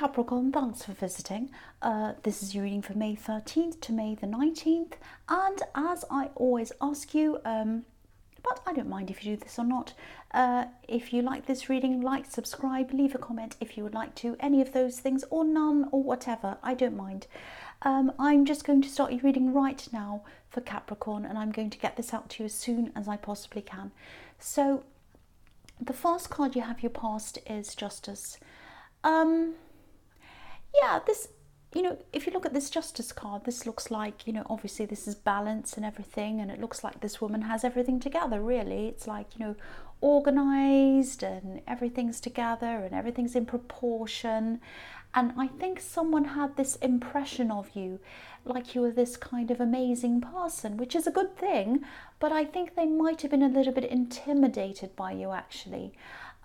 Capricorn, thanks for visiting. This is your reading for May 13th to May the 19th. And as I always ask you, but I don't mind if you do this or not, if you like this reading, like, subscribe, leave a comment if you would like to, any of those things, or none, or whatever, I don't mind. I'm just going to start your reading right now for Capricorn, and I'm going to get this out to you as soon as I possibly can. So, the first card you have, your past, is Justice. Yeah, this, if you look at this Justice card, this looks like, obviously this is balance and everything, and it looks like this woman has everything together, really. It's like, organized, and everything's together, and everything's in proportion. And I think someone had this impression of you, like you were this kind of amazing person, which is a good thing, but I think they might have been a little bit intimidated by you, actually.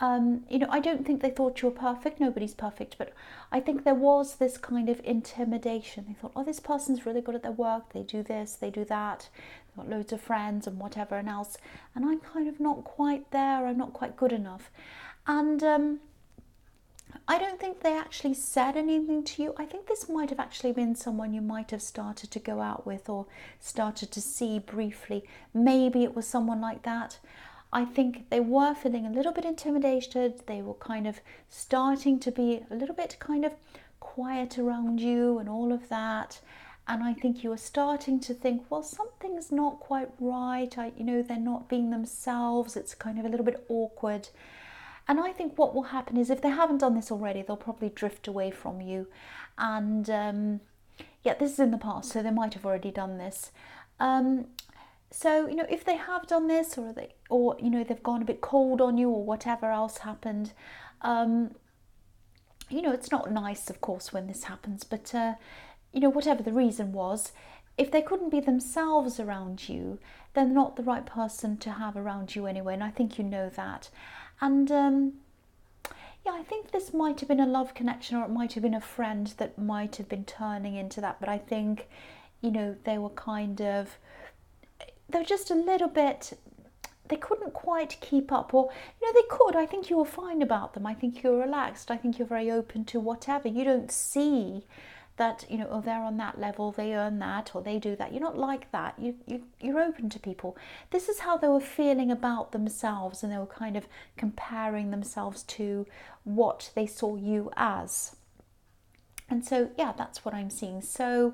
I don't think they thought you were perfect. Nobody's perfect, but I think there was this kind of intimidation. They thought, oh, this person's really good at their work. They do this, they do that. They've got loads of friends and whatever and else. And I'm kind of not quite there. I'm not quite good enough. And I don't think they actually said anything to you. I think this might have actually been someone you might have started to go out with or started to see briefly. Maybe it was someone like that. I think they were feeling a little bit intimidated. They were kind of starting to be a little bit kind of quiet around you and all of that. And I think you were starting to think, well, something's not quite right. They're not being themselves. It's kind of a little bit awkward. And I think what will happen is, if they haven't done this already, they'll probably drift away from you. And yeah, this is in the past, so they might have already done this. So, if they have done this, or they've gone a bit cold on you, or whatever else happened, it's not nice, of course, when this happens, but, whatever the reason was, if they couldn't be themselves around you, they're not the right person to have around you anyway, and I think you know that. And, yeah, I think this might have been a love connection, or it might have been a friend that might have been turning into that, but I think, they were kind of... They're just a little bit, they couldn't quite keep up, or, they could. I think you were fine about them. I think you're relaxed. I think you're very open to whatever. You don't see that, oh, they're on that level, they earn that, or they do that. You're not like that. You're open to people. This is how they were feeling about themselves, and they were kind of comparing themselves to what they saw you as. And so, yeah, that's what I'm seeing. So,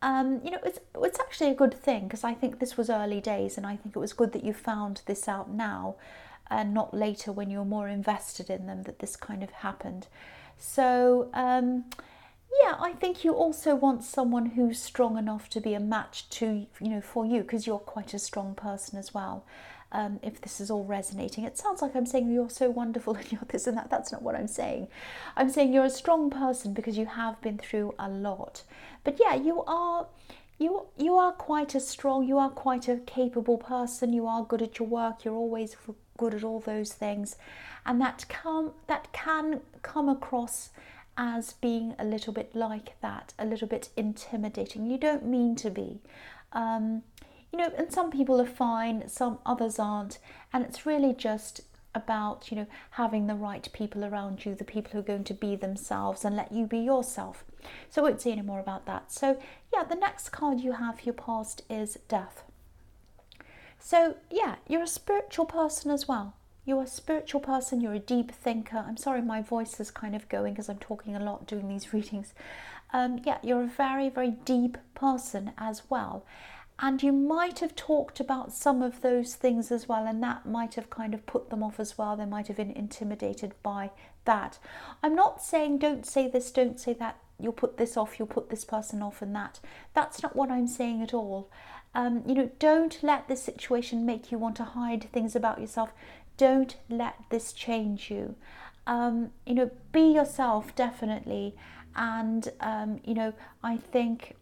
it's actually a good thing, because I think this was early days, and I think it was good that you found this out now and not later when you're more invested in them, that this kind of happened. So, yeah, I think you also want someone who's strong enough to be a match to, for you, because you're quite a strong person as well. If this is all resonating, it sounds like I'm saying you're so wonderful and you're this and that. That's not what I'm saying. I'm saying you're a strong person because you have been through a lot. But yeah, you are quite a strong, you are quite a capable person. You are good at your work. You're always good at all those things, and that can come across as being a little bit like that, a little bit intimidating. You don't mean to be. And some people are fine, some others aren't, and it's really just about, having the right people around you, the people who are going to be themselves and let you be yourself. So I won't say any more about that. So yeah, the next card you have for your past is Death. So yeah, you're a spiritual person as well. You're a spiritual person, you're a deep thinker. I'm sorry, my voice is kind of going because I'm talking a lot doing these readings. Yeah, you're a very, very deep person as well. And you might have talked about some of those things as well, and that might have kind of put them off as well. They might have been intimidated by that. I'm not saying don't say this, don't say that, you'll put this off, you'll put this person off and that. That's not what I'm saying at all. Don't let this situation make you want to hide things about yourself. Don't let this change you. Be yourself, definitely. And, I think...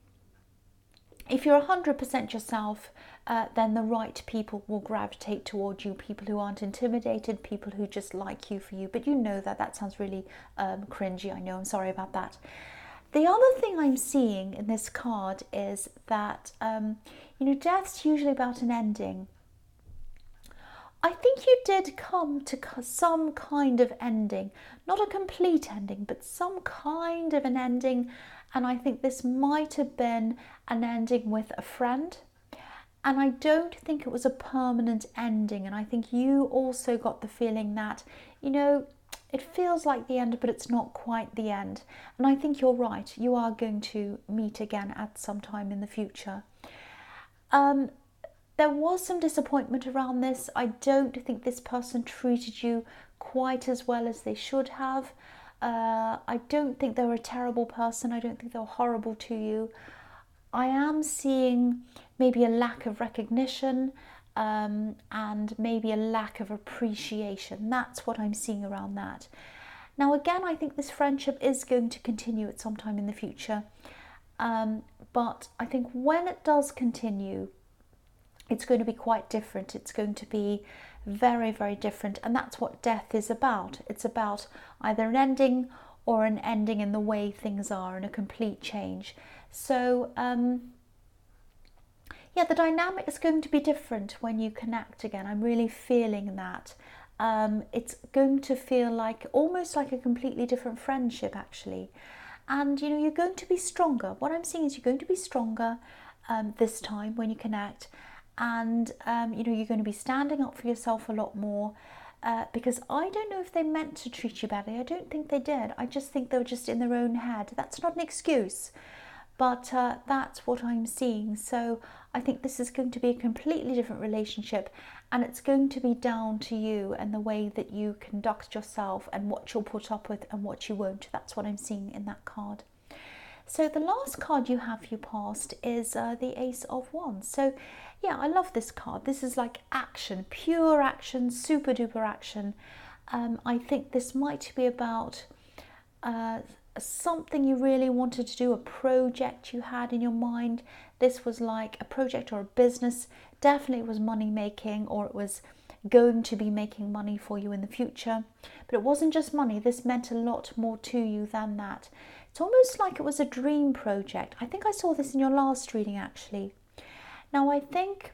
if you're 100% yourself, then the right people will gravitate toward you, people who aren't intimidated, people who just like you for you. But you know that sounds really cringy, I know, I'm sorry about that. The other thing I'm seeing in this card is that, death's usually about an ending. I think you did come to some kind of ending, not a complete ending, but some kind of an ending. And I think this might have been an ending with a friend. And I don't think it was a permanent ending. And I think you also got the feeling that, you know, it feels like the end, but it's not quite the end. And I think you're right. You are going to meet again at some time in the future. There was some disappointment around this. I don't think this person treated you quite as well as they should have. I don't think they were a terrible person. I don't think they were horrible to you. I am seeing maybe a lack of recognition and maybe a lack of appreciation. That's what I'm seeing around that. Now, again, I think this friendship is going to continue at some time in the future. But I think when it does continue, it's going to be quite different. It's going to be very, very different. And that's what death is about. It's about either an ending or an ending in the way things are and a complete change. So, yeah, the dynamic is going to be different when you connect again. I'm really feeling that. It's going to feel like almost like a completely different friendship, actually. And, you know, you're going to be stronger. What I'm seeing is you're going to be stronger this time when you connect. And, you know, you're going to be standing up for yourself a lot more because I don't know if they meant to treat you badly. I don't think they did. I just think they were just in their own head. That's not an excuse, but that's what I'm seeing. So I think this is going to be a completely different relationship, and it's going to be down to you and the way that you conduct yourself and what you'll put up with and what you won't. That's what I'm seeing in that card. So the last card you have for your past is the Ace of Wands. So yeah, I love this card. This is like action, pure action, super duper action. I think this might be about something you really wanted to do, a project you had in your mind. This was like a project or a business. Definitely it was money making, or it was going to be making money for you in the future. But it wasn't just money. This meant a lot more to you than that. It's almost like it was a dream project. I think I saw this in your last reading, actually. Now, I think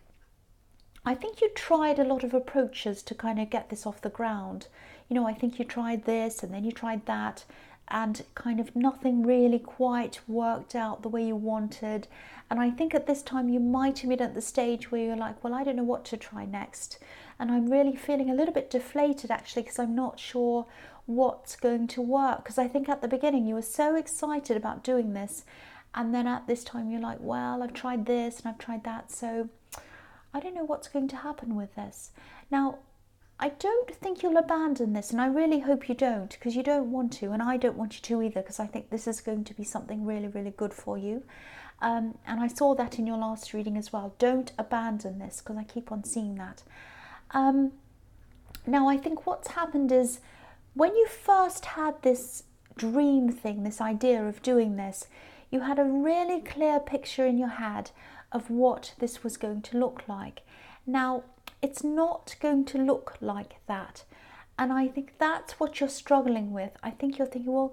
you tried a lot of approaches to kind of get this off the ground. You know, I think you tried this and then you tried that, and kind of nothing really quite worked out the way you wanted. And I think at this time you might have been at the stage where you're like, well, I don't know what to try next. And I'm really feeling a little bit deflated, actually, because I'm not sure what's going to work. Because I think at the beginning you were so excited about doing this, and then at this time you're like, well, I've tried this and I've tried that, so I don't know what's going to happen with this. Now, I don't think you'll abandon this, and I really hope you don't, because you don't want to, and I don't want you to either, because I think this is going to be something really, really good for you. And I saw that in your last reading as well. Don't abandon this, because I keep on seeing that. Now, I think what's happened is when you first had this dream thing, this idea of doing this, you had a really clear picture in your head of what this was going to look like. Now, it's not going to look like that. And I think that's what you're struggling with. I think you're thinking, well,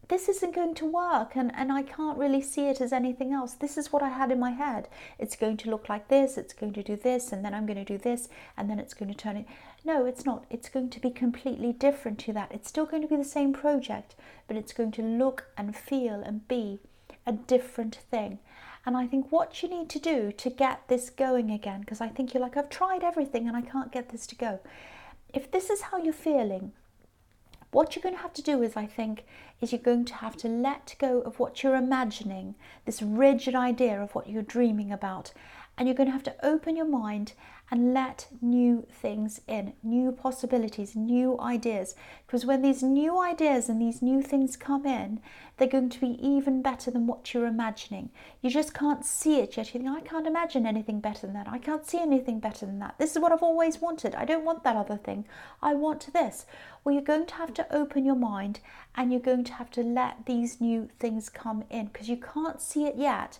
this isn't going to work, and I can't really see it as anything else. This is what I had in my head. It's going to look like this, it's going to do this, and then I'm going to do this, and then it's going to turn it. No, it's not. It's going to be completely different to that. It's still going to be the same project, but it's going to look and feel and be a different thing. And I think what you need to do to get this going again, because I think you're like, I've tried everything and I can't get this to go. If this is how you're feeling, what you're going to have to do is, I think, is you're going to have to let go of what you're imagining, this rigid idea of what you're dreaming about. And you're going to have to open your mind and let new things in, new possibilities, new ideas. Because when these new ideas and these new things come in, they're going to be even better than what you're imagining. You just can't see it yet. You think, I can't imagine anything better than that. I can't see anything better than that. This is what I've always wanted. I don't want that other thing. I want this. Well, you're going to have to open your mind, and you're going to have to let these new things come in, because you can't see it yet.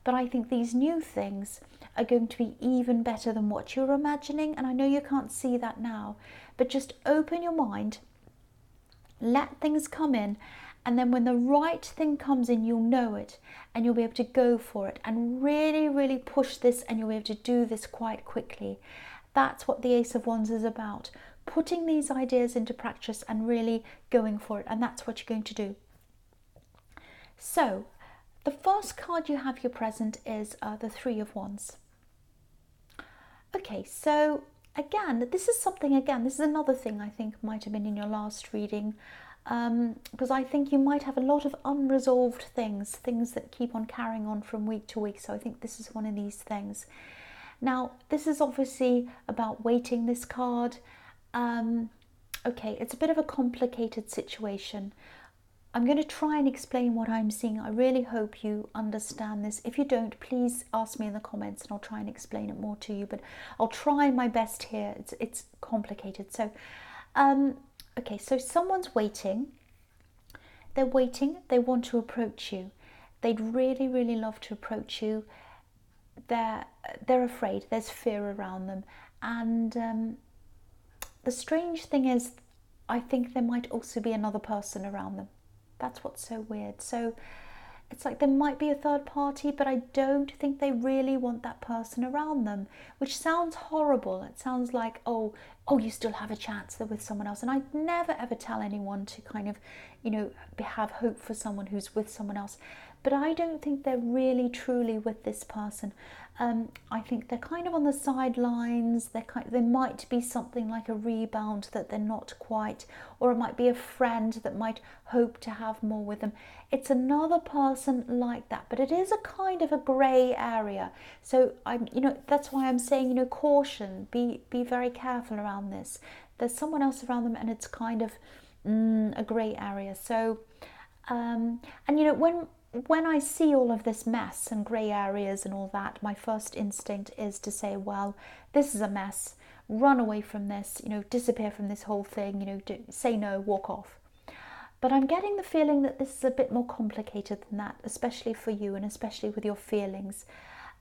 But I think these new things are going to be even better than what you're imagining. And I know you can't see that now, but just open your mind, let things come in, and then when the right thing comes in, you'll know it, and you'll be able to go for it and really, really push this, and you'll be able to do this quite quickly. That's what the Ace of Wands is about. putting these ideas into practice and really going for it. And that's what you're going to do. So the first card you have here present is the Three of Wands. Okay, so again, this is another thing I think might have been in your last reading, because I think you might have a lot of unresolved things that keep on carrying on from week to week. So I think this is one of these things. Now, this is obviously about waiting, this card. Okay, it's a bit of a complicated situation. I'm going to try and explain what I'm seeing. I really hope you understand this. If you don't, please ask me in the comments and I'll try and explain it more to you. But I'll try my best here. It's complicated. So, okay, so someone's waiting. They're waiting. They want to approach you. They'd really, really love to approach you. They're afraid. There's fear around them. And the strange thing is, I think there might also be another person around them. That's what's so weird. So it's like there might be a third party, but I don't think they really want that person around them, which sounds horrible. It sounds like, oh, you still have a chance, they're with someone else. And I'd never ever tell anyone to kind of, have hope for someone who's with someone else. But I don't think they're really truly with this person. I think they're kind of on the sidelines. There might be something like a rebound that they're not quite, or it might be a friend that might hope to have more with them. It's another person like that, but it is a kind of a grey area. So that's why I'm saying, caution. Be very careful around this. There's someone else around them, and it's kind of a grey area. So, when I see all of this mess and grey areas and all that, my first instinct is to say, well, this is a mess. Run away from this, disappear from this whole thing, say no, walk off. But I'm getting the feeling that this is a bit more complicated than that, especially for you and especially with your feelings.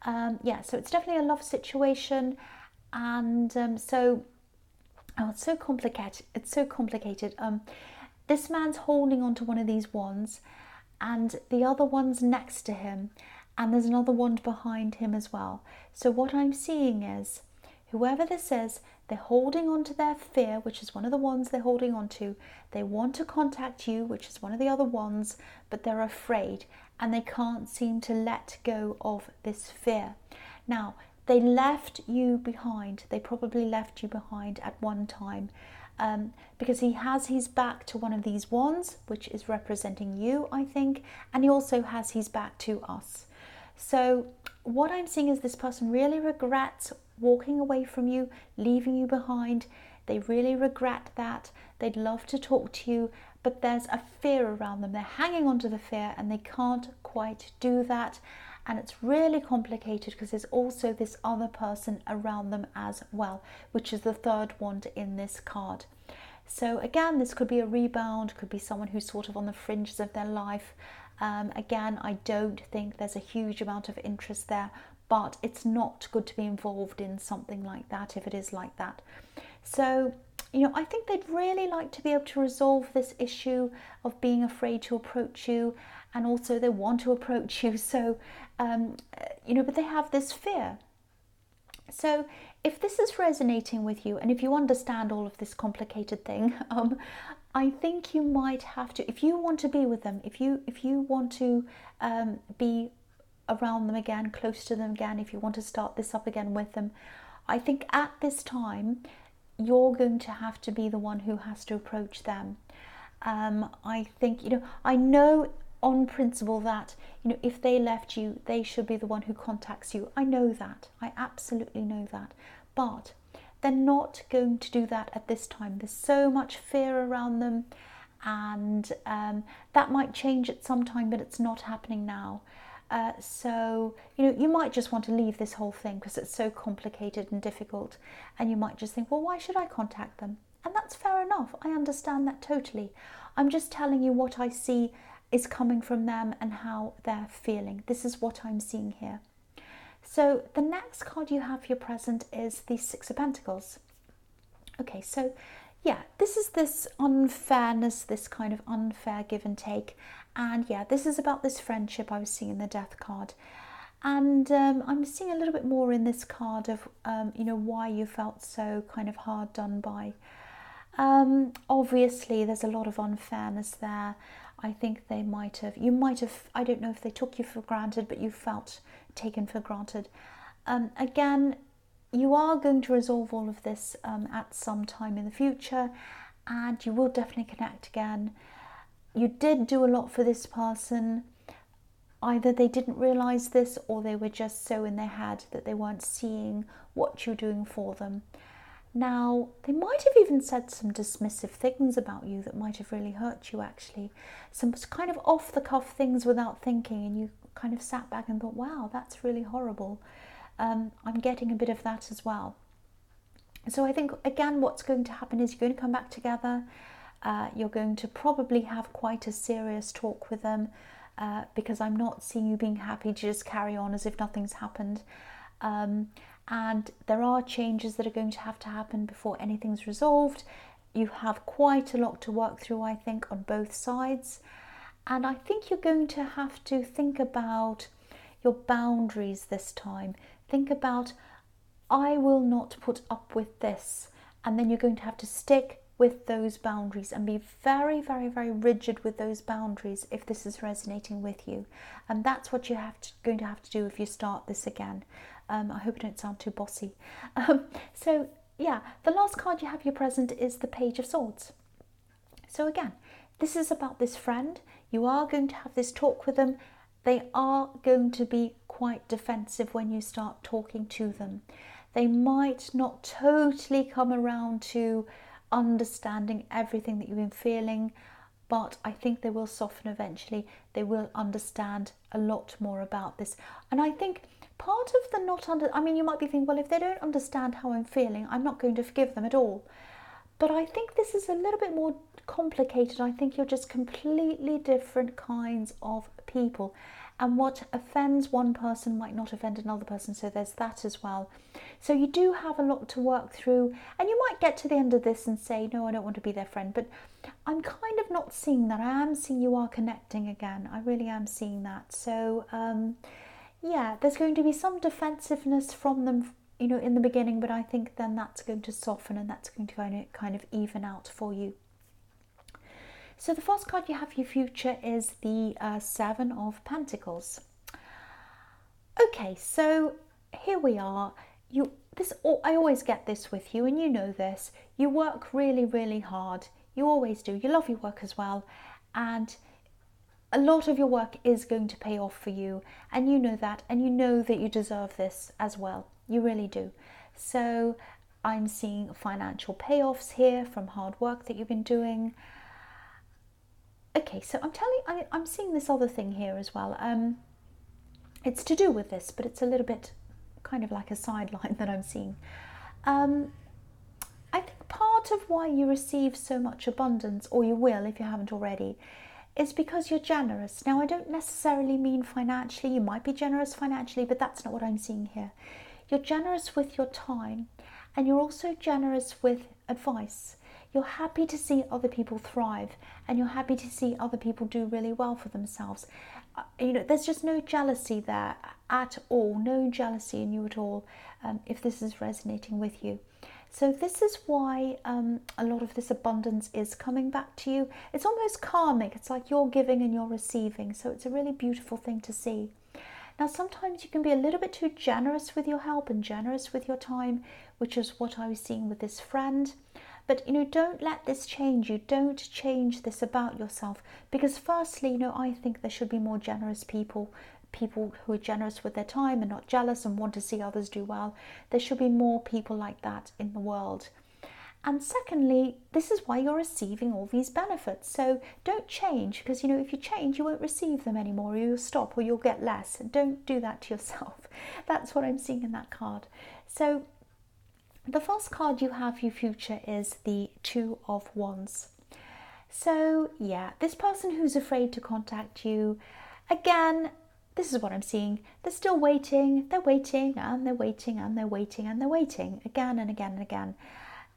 So it's definitely a love situation. And it's so complicated. It's so complicated. This man's holding on to one of these wands, and the other one's next to him, and there's another wand behind him as well. So what I'm seeing is, whoever this is, they're holding on to their fear, which is one of the wands they're holding on to. They want to contact you, which is one of the other wands, but they're afraid, and they can't seem to let go of this fear. Now, they left you behind. They probably left you behind at one time. Because he has his back to one of these wands, which is representing you, I think, and he also has his back to us. So what I'm seeing is this person really regrets walking away from you, leaving you behind. They really regret that. They'd love to talk to you, but there's a fear around them. They're hanging on to the fear and they can't quite do that. And it's really complicated because there's also this other person around them as well, which is the third wand in this card. So again, this could be a rebound, could be someone who's sort of on the fringes of their life. Again, I don't think there's a huge amount of interest there, but it's not good to be involved in something like that if it is like that. So, I think they'd really like to be able to resolve this issue of being afraid to approach you, and also they want to approach you. So, but they have this fear. So if this is resonating with you, and if you understand all of this complicated thing, I think you might have to, if you want to be with them, if you want to be around them again, close to them again, if you want to start this up again with them, I think at this time you're going to have to be the one who has to approach them. I think, I know on principle that, if they left you, they should be the one who contacts you. I know that. I absolutely know that. But they're not going to do that at this time. There's so much fear around them, and that might change at some time, but it's not happening now. So, you might just want to leave this whole thing because it's so complicated and difficult, and you might just think, well, why should I contact them? And that's fair enough. I understand that totally. I'm just telling you what I see is coming from them and how they're feeling. This is what I'm seeing here. So the next card you have here present is the Six of Pentacles. Okay, so yeah, this is this unfairness, this kind of unfair give and take. And yeah, this is about this friendship I was seeing in the Death card. And I'm seeing a little bit more in this card of, why you felt so kind of hard done by. Obviously, there's a lot of unfairness there. I think you might have, I don't know if they took you for granted, but you felt taken for granted. Again, you are going to resolve all of this at some time in the future, and you will definitely connect again. You did do a lot for this person. Either they didn't realize this, or they were just so in their head that they weren't seeing what you're doing for them. Now, they might have even said some dismissive things about you that might have really hurt you, actually. Some kind of off-the-cuff things without thinking, and you kind of sat back and thought, wow, that's really horrible. I'm getting a bit of that as well. So I think, again, what's going to happen is you're going to come back together. You're going to probably have quite a serious talk with them, because I'm not seeing you being happy to just carry on as if nothing's happened. And there are changes that are going to happen before anything's resolved. You have quite a lot to work through, I think, on both sides. And I think you're going to have to think about your boundaries this time. Think about, I will not put up with this. And then you're going to have to stick with those boundaries and be very, very, very rigid with those boundaries if this is resonating with you. And that's what you're going to have to do if you start this again. I hope I don't sound too bossy. So yeah, the last card you have your present is the Page of Swords. So again, this is about this friend. You are going to have this talk with them. They are going to be quite defensive when you start talking to them. They might not totally come around to understanding everything that you've been feeling, but I think they will soften eventually. They will understand a lot more about this. And I think part of the you might be thinking, well, if they don't understand how I'm feeling, I'm not going to forgive them at all. But I think this is a little bit more complicated. I think you're just completely different kinds of people. And what offends one person might not offend another person. So there's that as well. So you do have a lot to work through. And you might get to the end of this and say, no, I don't want to be their friend. But I'm kind of not seeing that. I am seeing you are connecting again. I really am seeing that. So yeah, there's going to be some defensiveness from them, in the beginning, but I think then that's going to soften and that's going to kind of even out for you. So the first card you have for your future is the Seven of Pentacles. Okay, so here we are. I always get this with you, and you know this. You work really, really hard. You always do. You love your work as well, and a lot of your work is going to pay off for you, and you know that, and you know that you deserve this as well. You really do. So I'm seeing financial payoffs here from hard work that you've been doing. Okay, so I'm seeing this other thing here as well. It's to do with this, but it's a little bit kind of like a sideline that I'm seeing. I think part of why you receive so much abundance, or you will if you haven't already, is because you're generous. Now, I don't necessarily mean financially. You might be generous financially, but that's not what I'm seeing here. You're generous with your time, and you're also generous with advice. You're happy to see other people thrive, and you're happy to see other people do really well for themselves. There's just no jealousy there at all, no jealousy in you at all, if this is resonating with you. So this is why a lot of this abundance is coming back to you. It's almost karmic. It's like you're giving and you're receiving. So it's a really beautiful thing to see. Now, sometimes you can be a little bit too generous with your help and generous with your time, which is what I was seeing with this friend. But, don't let this change you. Don't change this about yourself. Because firstly, I think there should be more generous people who are generous with their time and not jealous and want to see others do well. There should be more people like that in the world. And secondly, this is why you're receiving all these benefits. So don't change, because if you change, you won't receive them anymore, or you'll stop, or you'll get less. And don't do that to yourself. That's what I'm seeing in that card. So the first card you have for your future is the Two of Wands. So yeah, this person who's afraid to contact you, again, this is what I'm seeing. They're still waiting. They're waiting, and they're waiting, and they're waiting, and they're waiting again and again and again.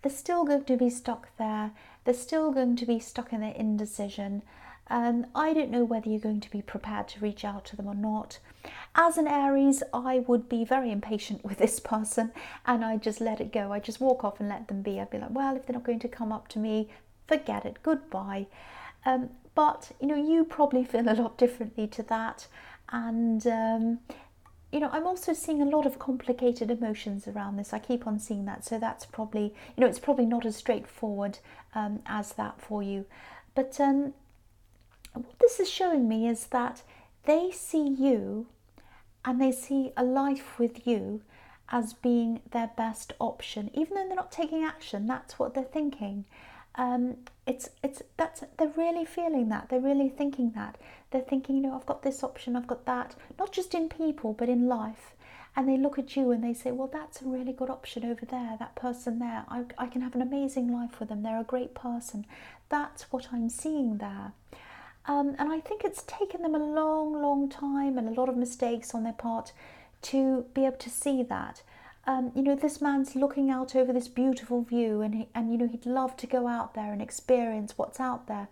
They're still going to be stuck there. They're still going to be stuck in their indecision. I don't know whether you're going to be prepared to reach out to them or not. As an Aries, I would be very impatient with this person and I just let it go. I just walk off and let them be. I'd be like, well, if they're not going to come up to me, forget it, goodbye. But, you know, you probably feel a lot differently to that. And, you know, I'm also seeing a lot of complicated emotions around this. I keep on seeing that. So that's probably, you know, it's probably not as straightforward as that for you. But what this is showing me is that they see you and they see a life with you as being their best option, even though they're not taking action. That's what they're thinking. They're really feeling that. They're really thinking that. They're thinking, you know, I've got this option, I've got that, not just in people, but in life. And they look at you and they say, well, that's a really good option over there, that person there. I can have an amazing life with them. They're a great person. That's what I'm seeing there. And I think it's taken them a long, long time and a lot of mistakes on their part to be able to see that. You know, this man's looking out over this beautiful view and you know, he'd love to go out there and experience what's out there.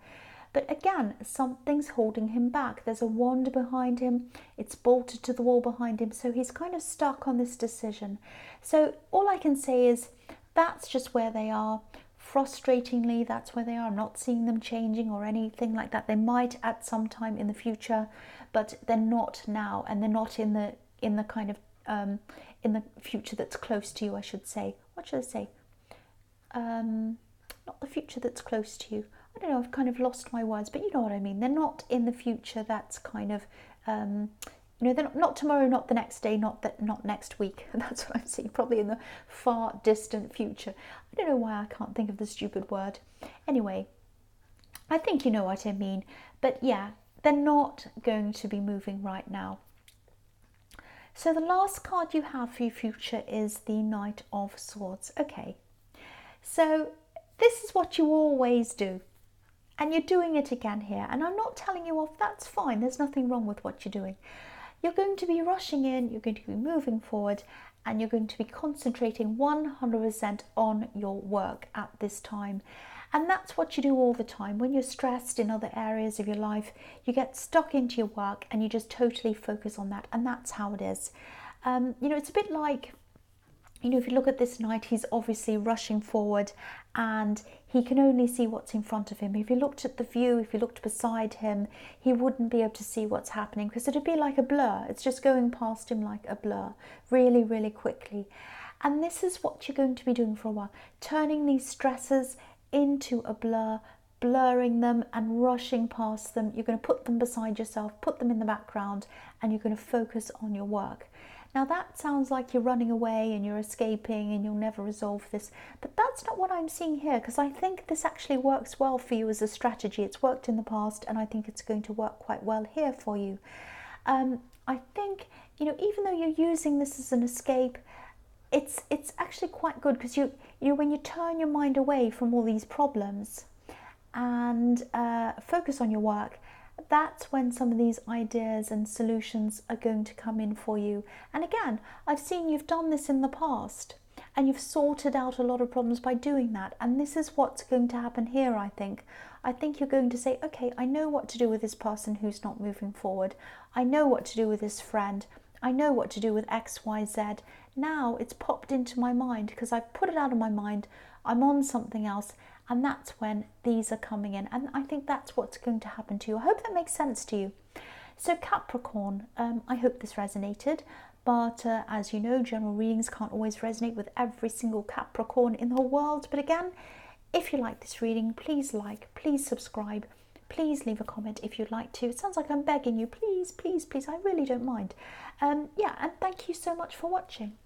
But again, something's holding him back. There's a wand behind him. It's bolted to the wall behind him. So he's kind of stuck on this decision. So all I can say is that's just where they are. Frustratingly, that's where they are. I'm not seeing them changing or anything like that. They might at some time in the future, but they're not now, and they're not in the kind of in the future that's close to you, I should say. What should I say? Not the future that's close to you. I don't know, I've kind of lost my words, but you know what I mean. They're not in the future that's kind of, you know, they're not tomorrow, not the next day, not next week. That's what I'm saying, probably in the far distant future. I don't know why I can't think of the stupid word. Anyway, I think you know what I mean. But yeah, they're not going to be moving right now. So the last card you have for your future is the Knight of Swords. Okay, so this is what you always do. And you're doing it again here. And I'm not telling you off, that's fine. There's nothing wrong with what you're doing. You're going to be rushing in, you're going to be moving forward, and you're going to be concentrating 100% on your work at this time. And that's what you do all the time. When you're stressed in other areas of your life, you get stuck into your work and you just totally focus on that. And that's how it is. You know, it's a bit like, you know, if you look at this knight, he's obviously rushing forward and he can only see what's in front of him. If you looked at the view, if you looked beside him, he wouldn't be able to see what's happening because it'd be like a blur. It's just going past him like a blur, really, really quickly. And this is what you're going to be doing for a while, turning these stresses into a blur, blurring them and rushing past them. You're going to put them beside yourself, put them in the background, and you're going to focus on your work. Now that sounds like you're running away and you're escaping and you'll never resolve this, but that's not what I'm seeing here, because I think this actually works well for you as a strategy. It's worked in the past and I think it's going to work quite well here for you. I think, you know, even though you're using this as an escape, it's actually quite good, because you know, when you turn your mind away from all these problems and focus on your work, that's when some of these ideas and solutions are going to come in for you. And again, I've seen you've done this in the past and you've sorted out a lot of problems by doing that. And this is what's going to happen here, I think. I think you're going to say, okay, I know what to do with this person who's not moving forward. I know what to do with this friend. I know what to do with X, Y, Z. Now it's popped into my mind because I've put it out of my mind. I'm on something else. And that's when these are coming in. And I think that's what's going to happen to you. I hope that makes sense to you. So Capricorn, I hope this resonated. But as you know, general readings can't always resonate with every single Capricorn in the whole world. But again, if you like this reading, please like, please subscribe. Please leave a comment if you'd like to. It sounds like I'm begging you. Please, please, please. I really don't mind. Yeah, and thank you so much for watching.